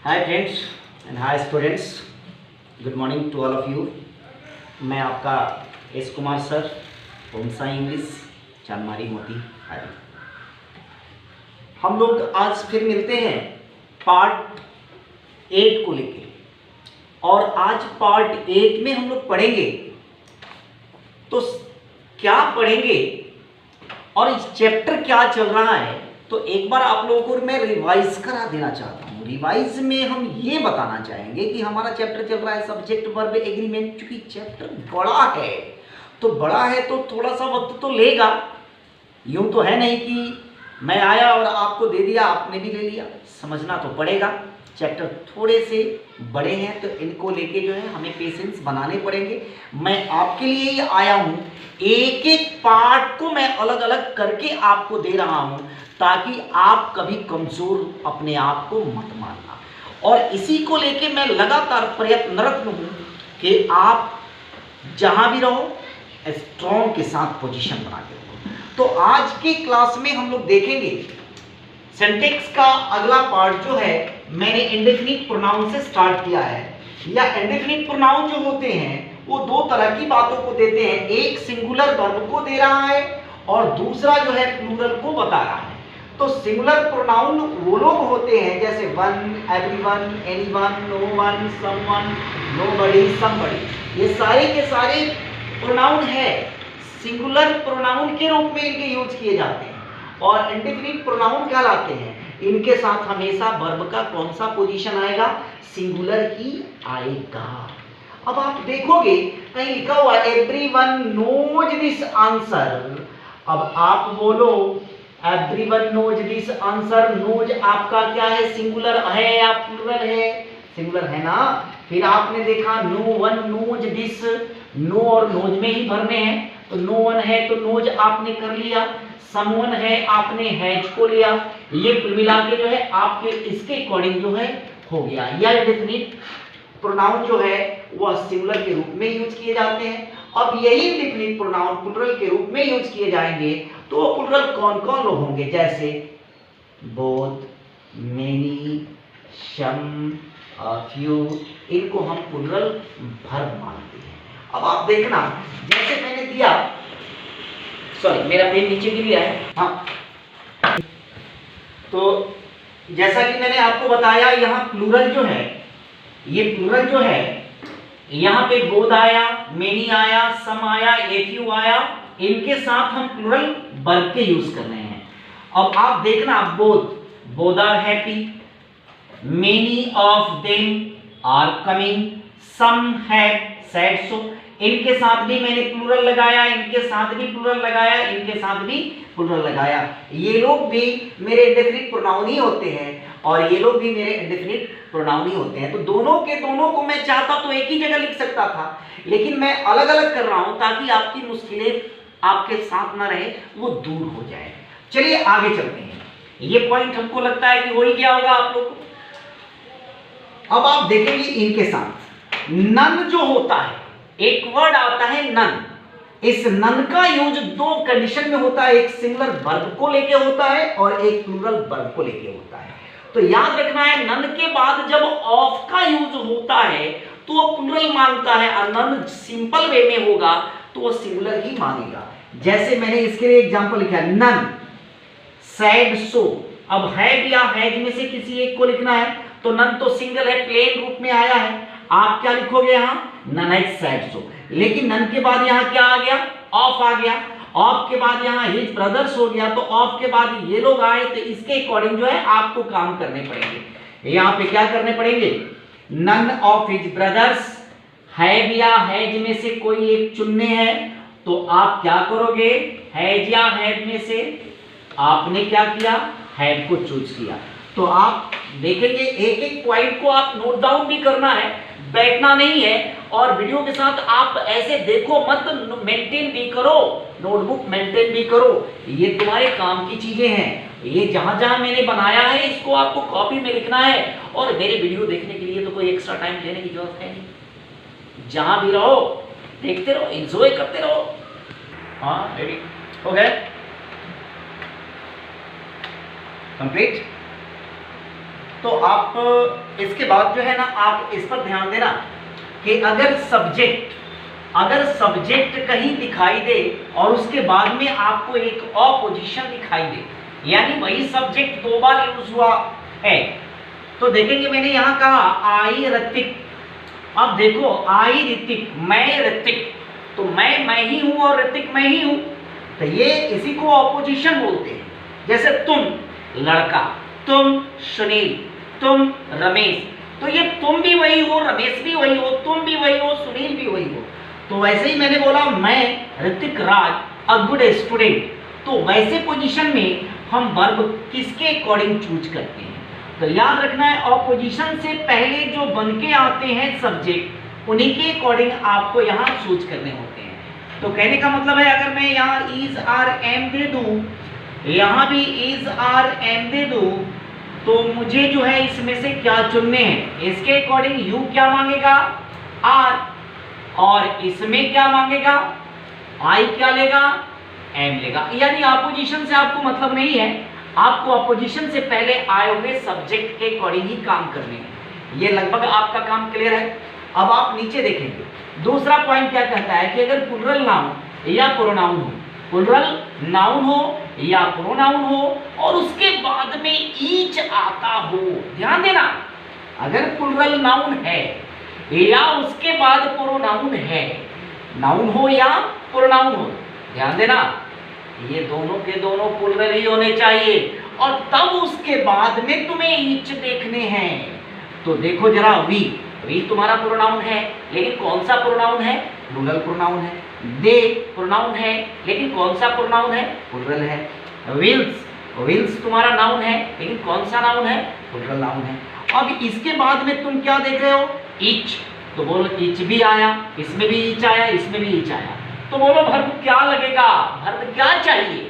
Hi friends and hi students, good morning to all of you. मैं आपका S Kumar sir, home science English, Chandmari Motihari. हम लोग आज फिर मिलते हैं पार्ट 8 को लेके, और आज पार्ट 8 में हम लोग पढ़ेंगे। तो क्या पढ़ेंगे और इस चैप्टर क्या चल रहा है, तो एक बार आप लोगों को मैं रिवाइज करा देना चाहता हूँ। रिवाइज में हम ये बताना चाहेंगे कि हमारा चैप्टर चल रहा है सब्जेक्ट वर्ब एग्रीमेंट। चूंकि चैप्टर बड़ा है तो थोड़ा सा वक्त तो लेगा। यूं तो है नहीं कि मैं आया और आपको दे दिया, आपने भी ले लिया। समझना तो पड़ेगा। चैप्टर थोड़े से बड़े हैं तो इनको लेके जो है हमें पेशेंस बनाने पड़ेंगे। मैं आपके लिए ही आया हूँ, एक एक पार्ट को मैं अलग अलग करके आपको दे रहा हूँ, ताकि आप कभी कमजोर अपने आप को मत मानना। और इसी को लेके मैं लगातार प्रयत्नरत हूँ कि आप जहाँ भी रहो स्ट्रॉन्ग के साथ पोजीशन बना के रहो। तो आज के क्लास में हम लोग देखेंगे सिंटैक्स का अगला पार्ट जो है, मैंने इंडेफिनिट प्रोनाउन से स्टार्ट किया है। या इंडेफिनिट प्रोनाउन जो होते हैं वो दो तरह की बातों को देते हैं, एक सिंगुलर वर्ब को दे रहा है और दूसरा जो है प्लूरल को बता रहा है। तो सिंगुलर प्रोनाउन वो लोग होते हैं जैसे one, everyone, anyone, known, someone, nobody, somebody. ये सारे के सारे प्रोनाउन है, सिंगुलर प्रोनाउन के रूप में इनके यूज किए जाते हैं। और इंडेफिनिट प्रोनाउन कहलाते हैं। इनके साथ हमेशा वर्ब का कौन सा पोजीशन आएगा? सिंगुलर ही आएगा। अब आप देखोगे कहीं लिखा हुआ एवरीवन नोज दिस आंसर। अब आप बोलो everyone knows this answer, knows आपका क्या है? सिंगुलर है या प्लूरल है? सिंगुलर है ना। फिर आपने देखा no one knows this, no और नोज में ही भरने हैं, तो नो वन है तो नोज आपने कर लिया, समवन है आपने हैज को लिया। ये मिला के जो है आपके इसके अकॉर्डिंग जो है हो गया। या इंडेफिनिट प्रोनाउन जो है वह सिंगुलर के रूप में यूज किए जाते हैं। अब यही इंडेफिनिट प्रोनाउन प्लूरल के रूप में यूज किए जाएंगे। तो प्लूरल कौन कौन लोग होंगे? जैसे बोथ, मेनी, सम, फ्यू, इनको हम प्लूरल वर्ब मानते हैं। अब आप देखना, जैसे मैंने दिया, सॉरी मेरा पेन नीचे गिर गया है। हाँ, तो जैसा कि मैंने आपको बताया, यहाँ प्लूरल जो है, ये प्लूरल जो है, यहाँ पे बोथ आया, मेनी आया, सम आया, एफ्यू आया, इनके साथ हम प्लूरल वर्ब के यूज कर रहे हैं। अब आप देखना, both are happy, many of them are coming, some had sad, so इनके साथ भी मैंने प्लूरल लगाया, इनके साथ भी प्लूरल लगाया, इनके साथ भी प्लूरल लगाया। ये लोग भी मेरे इंडेफिनिट प्रोनाउन ही होते हैं और ये लोग भी मेरे इंडेफिनिट प्रोनाउन ही होते हैं। तो दोनों के दोनों को मैं चाहता तो एक ही जगह लिख सकता था, लेकिन मैं अलग अलग कर रहा हूं ताकि आपकी मुश्किलें आपके साथ ना रहे, वो दूर हो जाए। चलिए आगे चलते हैं। ये पॉइंट हमको लगता है कि हो ही गया होगा आप लोग को। अब आप देखेंगे इनके साथ नन जो होता है, एक वर्ड आता है नन। इस नन का यूज दो कंडीशन में होता है, एक सिंगुलर वर्ब को लेके होता है और एक प्लूरल वर्ब को लेके होता है। तो याद रखना है, नन के बाद जब ऑफ का यूज होता है तो वो प्लूरल मानता है, और नन सिंपल वे में होगा तो वो सिंगुलर ही मानेगा। जैसे मैंने इसके लिए एग्जांपल लिखा है, नन सैड सो। अब हैड या हैज में से किसी एक को लिखना है, तो नन तो सिंगल है, प्लेन रूप में आया है। आप क्या लिखोगे यहाँ? None has said so. लेकिन नन के बाद यहाँ क्या आ गया? ऑफ आ गया। ऑफ के बाद यहाँ हिज ब्रदर्स हो गया, तो ऑफ के बाद ये लोग आए, तो इसके अकॉर्डिंग जो है आपको काम करने पड़ेंगे। यहाँ पे क्या करने पड़ेंगे? None of his brothers, have या हैज में से कोई एक चुनने हैं, तो आप क्या करोगे? हैज या हैव में से आपने क्या किया? हैव को चूज किया। तो आप देखेंगे एक एक पॉइंट को आप नोट डाउन भी करना है, बैठना नहीं है। और वीडियो के साथ आप ऐसे देखो मत, मेंटेन भी करो, नोटबुक मेंटेन भी करो। ये तुम्हारे काम की चीजें हैं। ये जहां जहां मैंने बनाया है इसको आपको कॉपी में लिखना है। और मेरे वीडियो देखने के लिए तो कोई एक्स्ट्रा टाइम लेने की जरूरत है नहीं। जहां भी रहो देखते रहो, एंजॉय करते रहो। हाँ, रेडी हो गए? कंप्लीट। तो आप इसके बाद जो है ना आप इस पर ध्यान देना कि अगर सब्जेक्ट कहीं दिखाई दे और उसके बाद में आपको एक ऑपोजिशन दिखाई दे, यानी वही सब्जेक्ट दो बार यूज हुआ है, तो देखेंगे मैंने यहां कहा आई ऋतिक। अब देखो आई ऋतिक, मैं ऋतिक, तो मैं ही हूं और ऋतिक मैं ही हूं, तो ये इसी को ऑपोजिशन बोलते हैं। जैसे तुम लड़का, तुम सुनील, तुम रमेश, तो ये तुम भी वही हो, रमेश भी वही हो, तुम भी वही हो, सुनील भी वही हो। तो वैसे ही मैंने बोला मैं ऋतिक राज अ गुड स्टूडेंट, तो वैसे पोजीशन में हम वर्ब किसके अकॉर्डिंग चूज करते हैं। तो याद रखना है ऑपोजिशन से पहले जो बन के आते हैं सब्जेक्ट, उन्हीं के अकॉर्डिंग आपको यहाँ चूज करने होते हैं। तो कहने का मतलब है अगर मैं यहाँ इज आर एम दे दूं, यहाँ भी इज आर एम दे दूं, तो मुझे जो है इसमें से क्या चुनने हैं, इसके अकॉर्डिंग यू क्या मांगेगा आर, और इसमें क्या मांगेगा आई क्या लेगा एम लेगा। यानी अपोजिशन से आपको मतलब नहीं है, आपको अपोजिशन से पहले आए हुए सब्जेक्ट के अकॉर्डिंग ही काम करने हैं। ये लगभग आपका काम क्लियर है। अब आप नीचे देखेंगे दूसरा पॉइंट क्या कहता है कि अगर प्लुरल नाउन या प्रोनाउन हो, प्लुरल नाउन हो या प्रोनाउन हो और उसके बाद में ईच आता हो, ध्यान देना, अगर प्लुरल नाउन है या उसके बाद प्रोनाउन है, नाउन हो या प्रोनाउन हो, ध्यान देना ये दोनों के दोनों प्लुरल ही होने चाहिए, और तब उसके बाद में तुम्हें ईच देखने हैं। तो देखो जरा वी तुम्हारा प्रोनाउन है, लेकिन कौन सा प्रोनाउन है, प्लुरल प्रोनाउन है। दे प्रोनाउन है, लेकिन कौन सा प्रोनाउन है, प्लुरल है। विल्स तुम्हारा नाउन है, लेकिन कौन सा नाउन है, प्लुरल नाउन है। अब इसके बाद में तुम क्या देख रहे हो, ईच, तो बोलो ईच भी आया, इसमें भी ईच आया, इसमें भी ईच आया, तो बोलो वर्ब क्या लगेगा, वर्ब क्या चाहिए,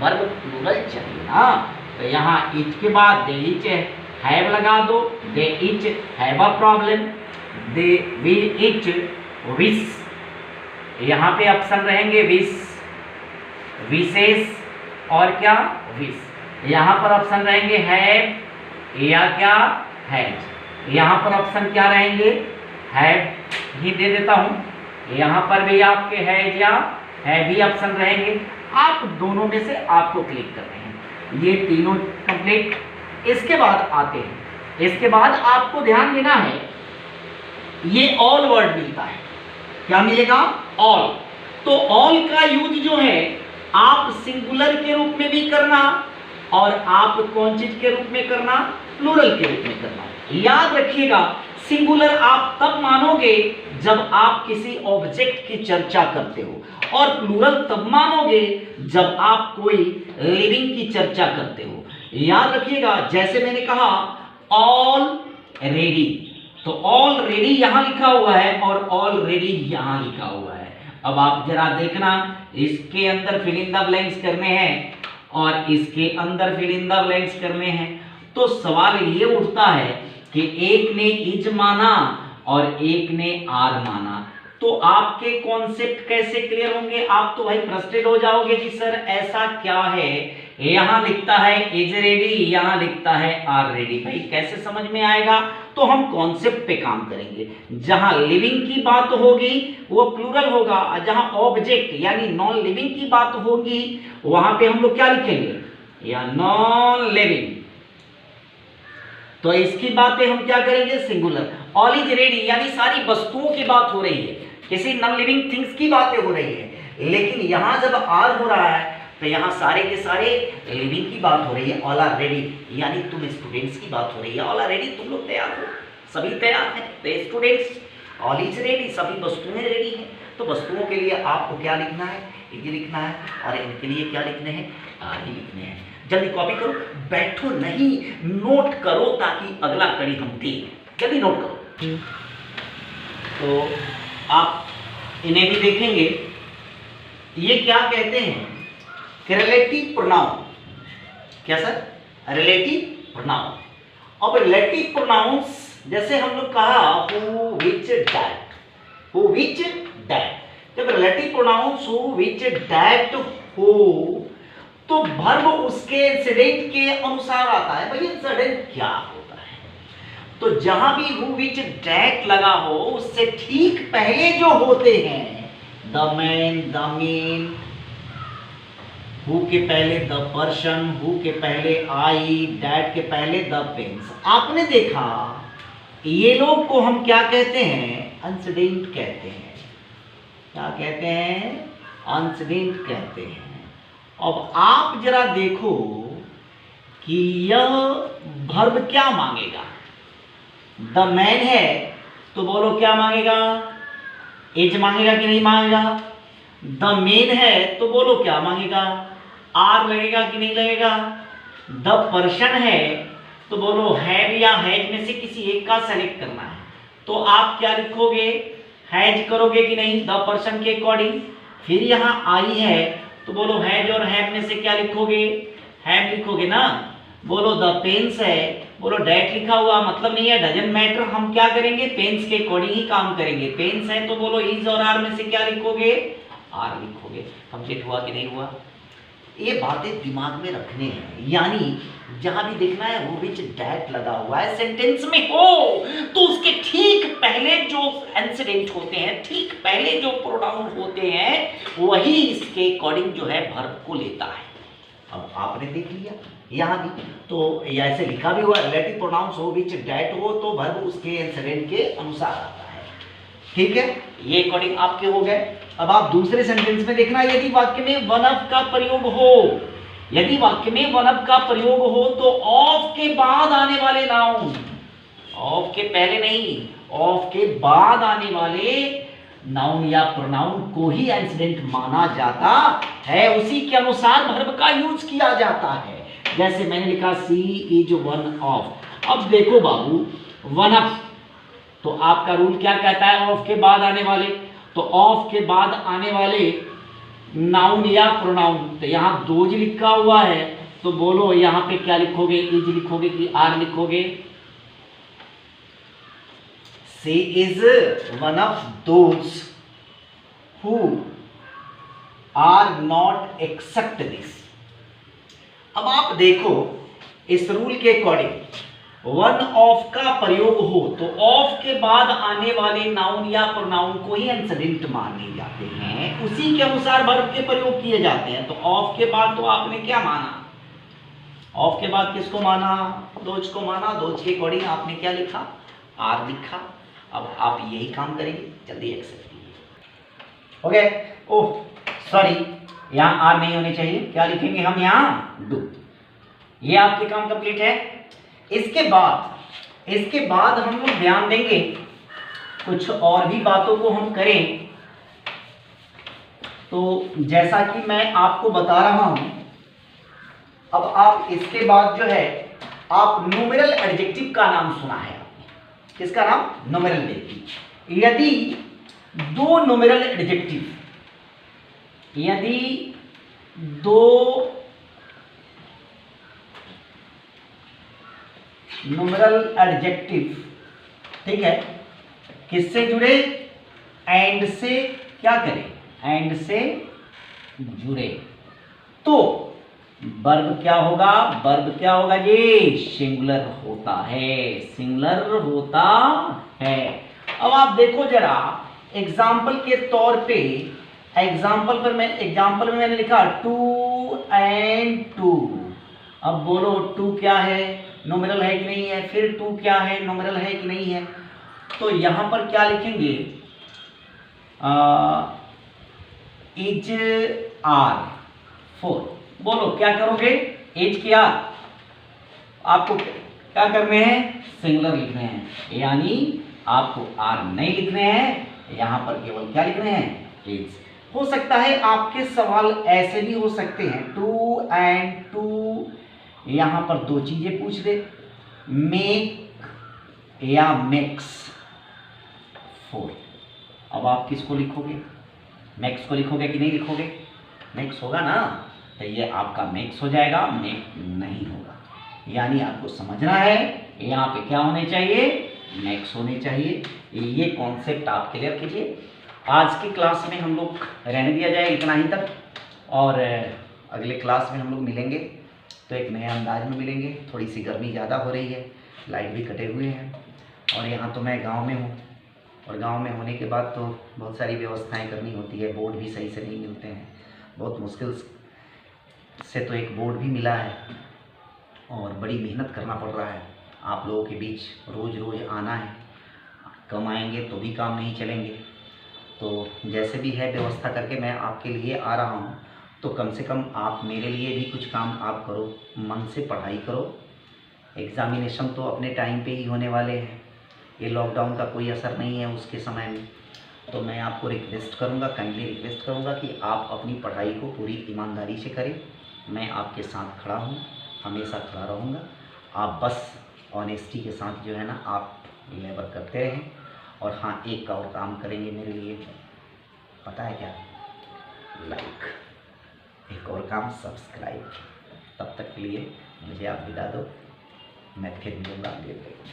वर्ब प्लुरल चाहिए ना। तो यहाँ ईच के बाद दे ईच हैव लगा दो, they each have a problem, they will each wish, यहाँ पे ऑप्शन रहेंगे विश, विशेष और क्या विश। यहाँ पर ऑप्शन रहेंगे हैव या क्या हैज, यहाँ पर ऑप्शन क्या रहेंगे हैव ही दे देता हूँ, यहाँ पर भी आपके हैज या हैव ही ऑप्शन रहेंगे। आप दोनों में से आपको क्लिक करने हैं, ये तीनों कंप्लीट। इसके बाद आते हैं, इसके बाद आपको ध्यान देना है ये ऑल वर्ड मिलता है, क्या मिलेगा ऑल। तो ऑल का यूज जो है आप सिंगुलर के रूप में भी करना और आप कौन चीज के रूप में करना, प्लुरल के रूप में करना। याद रखिएगा सिंगुलर आप तब मानोगे जब आप किसी ऑब्जेक्ट की चर्चा करते हो, और प्लुरल तब मानोगे जब आप कोई लिविंग की चर्चा करते हो। याद रखिएगा जैसे मैंने कहा ऑल रेडी, तो ऑलरेडी यहां लिखा हुआ है और ऑलरेडी यहां लिखा हुआ है। अब आप जरा देखना, इसके अंदर फिल इन द ब्लैंक्स करने हैं और इसके अंदर फिल इन द ब्लैंक्स करने हैं। तो सवाल ये उठता है कि एक ने इज माना और एक ने आर माना, तो आपके कॉन्सेप्ट कैसे क्लियर होंगे। आप तो भाई फ्रस्ट्रेट हो जाओगे कि सर ऐसा क्या है, यहां लिखता है इज रेडी, यहां लिखता है आर रेडी, भाई कैसे समझ में आएगा। तो हम कॉन्सेप्ट पे काम करेंगे, जहां लिविंग की बात होगी वो प्लूरल होगा, और जहां ऑब्जेक्ट यानी नॉन लिविंग की बात होगी वहां पे हम लोग क्या लिखेंगे, या नॉन लिविंग। तो इसकी बातें हम क्या करेंगे, सिंगुलर। ऑल इज रेडी यानी सारी वस्तुओं की बात हो रही है, किसी नॉन लिविंग थिंग्स की बातें हो रही है। लेकिन यहां जब आर हो रहा है तो यहाँ सारे के सारे लिविंग की बात हो रही है। ऑल आर रेडी यानी तुम स्टूडेंट्स की बात हो रही है। ऑल आर रेडी तुम लोग तैयार हो, सभी तैयार हैं। तो स्टूडेंट्स ऑल इज रेडी, सभी वस्तुएं रेडी हैं। तो वस्तुओं के लिए आपको क्या लिखना है, ये लिखना है, और इनके लिए क्या लिखने हैं, आर ही लिखने हैं। जल्दी कॉपी करो, बैठो नहीं, नोट करो ताकि अगला कड़ी हम दें। जल्दी नोट करो। तो आप इन्हें भी देखेंगे, ये क्या कहते हैं, रिलेटिव प्रोनाउन। क्या सर, रिलेटिव प्रोनाउन। अब रिलेटिव प्रोनाउंस जैसे हम लोग कहा who which that, who which that. जब relative pronouns who which that हो तो वर्ब उसके इंसिडेंट के अनुसार आता है। भाई इंसिडेंट क्या होता है, तो जहां भी हु विच डैट लगा हो उससे ठीक पहले जो होते हैं the man, the mean, who के पहले द पर्सन, हु के पहले आई, डैट के पहले द पेन्स। आपने देखा ये लोग को हम क्या कहते हैं? अंसडेंट कहते हैं। क्या कहते हैं? अंसडेंट कहते हैं। अब आप जरा देखो कि यह वर्ब क्या मांगेगा। द मैन है तो बोलो क्या मांगेगा? एज मांगेगा कि नहीं मांगेगा? द मेन है तो बोलो क्या मांगेगा? आर लगेगा कि नहीं लगेगा? द पर्सन है तो बोलो हैव या हैज में से किसी एक का सेलेक्ट करना है। तो आप क्या लिखोगे? हैज करोगे कि नहीं द पर्सन के अकॉर्डिंग। फिर यहाँ आई है तो बोलो हैज और हैव में से क्या लिखोगे? हैव लिखोगे ना। बोलो द पेन्स है, बोलो डैट लिखा हुआ मतलब नहीं है, डजंट मैटर, हम क्या करेंगे? पेन्स के अकॉर्डिंग ही काम करेंगे। पेन्स है तो बोलो इज और आर में से क्या लिखोगे? आर लिखोगे। कंप्लीट हुआ कि नहीं हुआ? ये बातें दिमाग में रखने हैं, यानी जहां भी देखना है वो विच डैट लगा हुआ है सेंटेंस में हो तो उसके ठीक पहले जो एंसिडेंट होते हैं, ठीक पहले जो प्रोनाउन होते हैं वही इसके अकॉर्डिंग जो है वर्ब को लेता है। अब आपने देख लिया यहाँ भी तो ऐसे लिखा भी हुआ रिलेटिव प्रोनाउंस हो विच डैट हो तो वर्ब उसके एंसिडेंट के अनुसार आता है। ठीक है, ये अकॉर्डिंग आपके हो गए। अब आप दूसरे सेंटेंस में देखना, यदि वाक्य में वन ऑफ का प्रयोग हो, यदि वाक्य में वन ऑफ का प्रयोग हो तो ऑफ के बाद आने वाले नाउन, ऑफ के पहले नहीं, ऑफ के बाद आने वाले नाउन या प्रोनाउन को ही एंसिडेंट माना जाता है, उसी के अनुसार वर्ब का यूज किया जाता है। जैसे मैंने लिखा सी इज वन ऑफ। अब देखो बाबू, वन ऑफ तो आपका रूल क्या कहता है? ऑफ के बाद आने वाले, तो ऑफ के बाद आने वाले नाउन या प्रोनाउन, तो यहाँ दोज लिखा हुआ है तो बोलो यहाँ पे क्या लिखोगे? इज लिखोगे कि आर लिखोगे? She is one of those who are not accept this. अब आप देखो इस रूल के अकॉर्डिंग वन ऑफ का प्रयोग हो तो ऑफ के बाद आने वाले नाउन या प्रोनाउन को ही एंसिडेंट माने जाते हैं, उसी के अनुसार वर्ब के प्रयोग किए जाते हैं। तो ऑफ के बाद तो आपने क्या माना? ऑफ के बाद किसको माना? दोज को माना। दोज के अकॉर्डिंग आपने क्या लिखा? आर लिखा। अब आप यही काम करेंगे, जल्दी एक्सेप्ट कीजिए। ओके, ओह सॉरी, यहाँ आर नहीं होने चाहिए, क्या लिखेंगे हम यहाँ? डू। ये आपके काम कंप्लीट है। इसके बाद हम लोग ध्यान देंगे कुछ और भी बातों को हम करें। तो जैसा कि मैं आपको बता रहा हूं, अब आप इसके बाद जो है आप न्यूमेरल एडजेक्टिव का नाम सुना है आपने। किसका नाम? Numeral adjective. यदि दो न्यूमेरल एडजेक्टिव, यदि दो न्यूमेरल एडजेक्टिव, ठीक है, किससे जुड़े? एंड से क्या करें? एंड से जुड़े तो वर्ब क्या होगा? वर्ब क्या होगा जी? सिंगुलर होता है, सिंगुलर होता है। अब आप देखो जरा एग्जाम्पल के तौर पे, एग्जाम्पल में मैंने लिखा टू एंड टू। अब बोलो टू क्या है? न्यूमेरल है कि नहीं है? फिर टू क्या है? न्यूमेरल है कि नहीं है? तो यहां पर क्या लिखेंगे? Is are for. बोलो क्या करोगे? एज के आर आपको क्या करने हैं? सिंगुलर लिखने हैं, यानी आपको आर नहीं लिखने हैं, यहां पर केवल क्या लिखने हैं? एज। हो सकता है आपके सवाल ऐसे भी हो सकते हैं, टू एंड टू, यहां पर दो चीजें पूछ दे, मेक या मेक्स फोर। अब आप किसको लिखोगे? मैक्स को लिखोगे कि नहीं लिखोगे? मैक्स होगा ना, तो ये आपका मैक्स हो जाएगा, मेक नहीं होगा। यानी आपको समझना है यहाँ पे क्या होने चाहिए? मैक्स होने चाहिए। ये कॉन्सेप्ट आप क्लियर कीजिए। आज की क्लास में हम लोग रहने दिया जाए इतना ही तक, और अगले क्लास में हम लोग मिलेंगे तो एक नए अंदाज में मिलेंगे। थोड़ी सी गर्मी ज़्यादा हो रही है लाइट भी कटे हुए हैं। और यहाँ तो मैं गांव में हूँ, और गांव में होने के बाद तो बहुत सारी व्यवस्थाएं करनी होती है। बोर्ड भी सही से नहीं मिलते हैं, बहुत मुश्किल से तो एक बोर्ड भी मिला है, और बड़ी मेहनत करना पड़ रहा है। आप लोगों के बीच रोज़ रोज़ आना है, कम आएंगे तो भी काम नहीं चलेंगे। तो जैसे भी है व्यवस्था करके मैं आपके लिए आ रहा हूँ। तो कम से कम आप मेरे लिए भी कुछ काम आप करो, मन से पढ़ाई करो। एग्ज़ामिनेशन तो अपने टाइम पे ही होने वाले हैं, ये लॉकडाउन का कोई असर नहीं है उसके समय में। तो मैं आपको रिक्वेस्ट करूँगा, काइंडली रिक्वेस्ट करूँगा कि आप अपनी पढ़ाई को पूरी ईमानदारी से करें। मैं आपके साथ खड़ा हूँ, हमेशा खड़ा रहूँगा। आप बस ऑनेस्टी के साथ जो है ना आप लेबर करते रहें। और हाँ, एक और काम करेंगे मेरे लिए, पता है क्या? लाइक। एक और काम, सब्सक्राइब। तब तक के लिए मुझे आप विदा दो, मैं फिर मिलूँगा अगले वीडियो में।